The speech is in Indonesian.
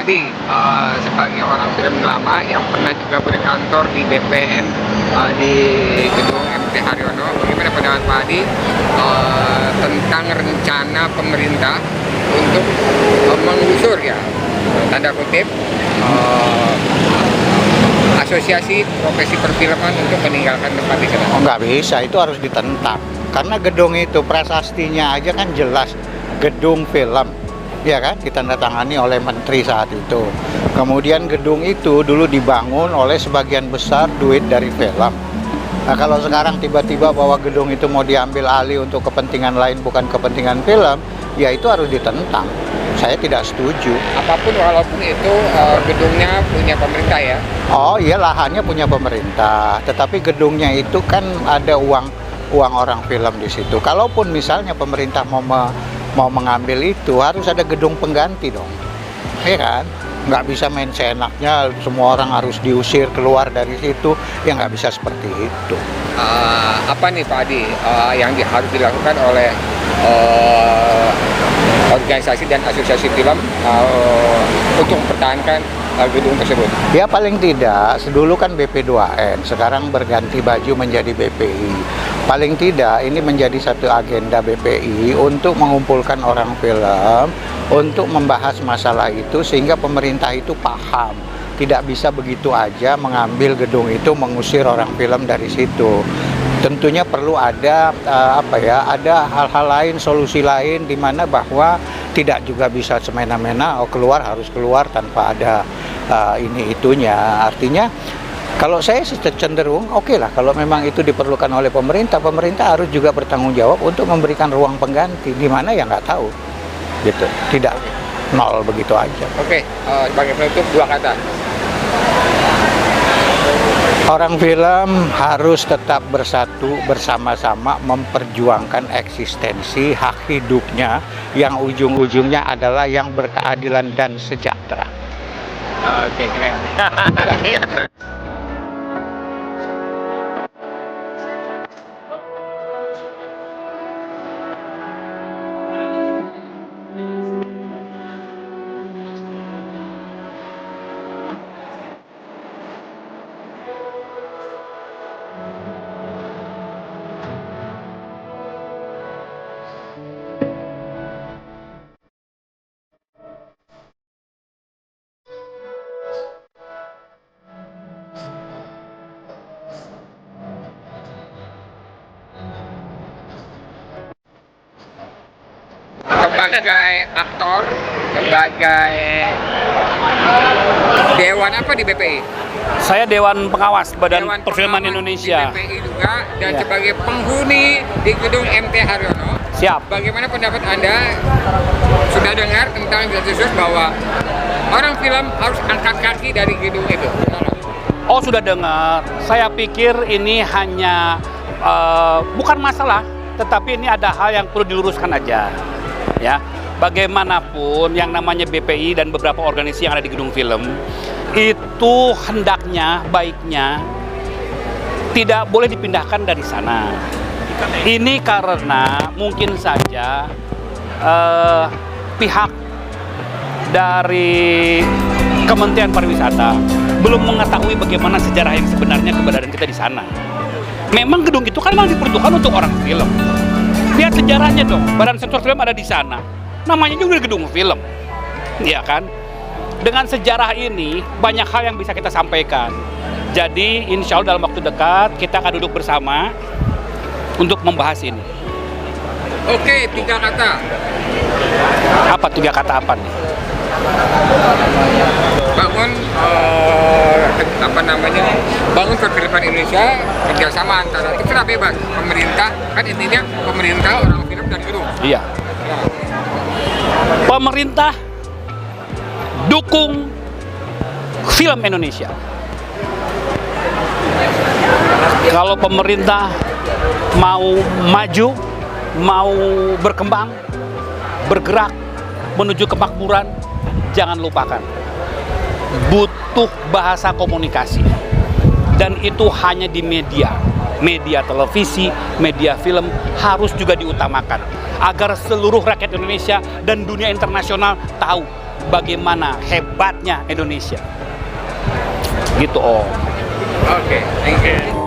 Adi, sebagai orang film lama yang pernah juga berkantor di BPN di gedung MT Haryono, bagaimana pendapat Pak Adi tentang rencana pemerintah untuk menggusur ya, tanda kutip, asosiasi profesi perfilman untuk meninggalkan tempat di sana? Oh, nggak bisa, itu harus ditentang. Karena gedung itu prasastinya aja kan jelas, gedung film, ya kan, ditandatangani oleh menteri saat itu. Kemudian gedung itu dulu dibangun oleh sebagian besar duit dari film. Nah, kalau sekarang tiba-tiba bahwa gedung itu mau diambil alih untuk kepentingan lain bukan kepentingan film, ya itu harus ditentang. Saya tidak setuju. Apapun walaupun itu gedungnya punya pemerintah ya? Oh iya, lahannya punya pemerintah, tetapi gedungnya itu kan ada uang orang film di situ. Kalaupun misalnya pemerintah mau mengambil itu, harus ada gedung pengganti dong, ya kan? Nggak bisa main seenaknya, semua orang harus diusir keluar dari situ, ya nggak bisa seperti itu. Apa nih Pak Adi yang harus dilakukan oleh organisasi dan asosiasi film untuk mempertahankan gedung tersebut? Ya paling tidak, dulu kan BP2N, sekarang berganti baju menjadi BPI. Paling tidak ini menjadi satu agenda BPI untuk mengumpulkan orang film, untuk membahas masalah itu sehingga pemerintah itu paham. Tidak bisa begitu aja mengambil gedung itu, mengusir orang film dari situ. Tentunya perlu ada ada hal-hal lain, solusi lain di mana bahwa tidak juga bisa semena-mena keluar harus keluar tanpa ada itunya. Artinya kalau saya cenderung oke lah, kalau memang itu diperlukan oleh pemerintah harus juga bertanggung jawab untuk memberikan ruang pengganti. Di mana ya nggak tahu, gitu. Tidak nol begitu aja. Oke, sebagai penutup 2 kata. Orang film harus tetap bersatu bersama-sama memperjuangkan eksistensi hak hidupnya yang ujung-ujungnya adalah yang berkeadilan dan sejahtera. Oke, keren. Sebagai aktor, sebagai dewan apa di BPI? Saya Dewan Pengawas Badan Dewan Perfilman Pengawas Indonesia. Di BPI juga, dan Ya. sebagai penghuni di gedung MT Haryono. Siap. Bagaimana pendapat Anda? Sudah dengar tentang desas-desus bahwa orang film harus angkat kaki dari gedung itu? Oh, sudah dengar. Saya pikir ini hanya bukan masalah, tetapi ini ada hal yang perlu diluruskan aja. Ya, bagaimanapun yang namanya BPI dan beberapa organisasi yang ada di gedung film itu hendaknya, baiknya tidak boleh dipindahkan dari sana. Ini karena mungkin saja pihak dari Kementerian Pariwisata belum mengetahui bagaimana sejarah yang sebenarnya keberadaan kita di sana. Memang gedung itu kan memang diperuntukkan untuk orang film. Lihat sejarahnya dong, Badan Sensor Film ada di sana. Namanya juga gedung film, ya kan? Dengan sejarah ini, banyak hal yang bisa kita sampaikan. Jadi, insya Allah dalam waktu dekat, kita akan duduk bersama untuk membahas ini. Oke, 3 kata. Apa 3 kata apa nih? Bangun bangun perfilman Indonesia, kerjasama antara, terserah bebas, pemerintah, kan intinya pemerintah, orang film dan gedung. Iya. Pemerintah dukung film Indonesia. Kalau pemerintah mau maju, mau berkembang, bergerak menuju kemakmuran, jangan lupakan butuh bahasa komunikasi, dan itu hanya di media televisi, media film harus juga diutamakan agar seluruh rakyat Indonesia dan dunia internasional tahu bagaimana hebatnya Indonesia. Gitu, Om. Oke, thank you.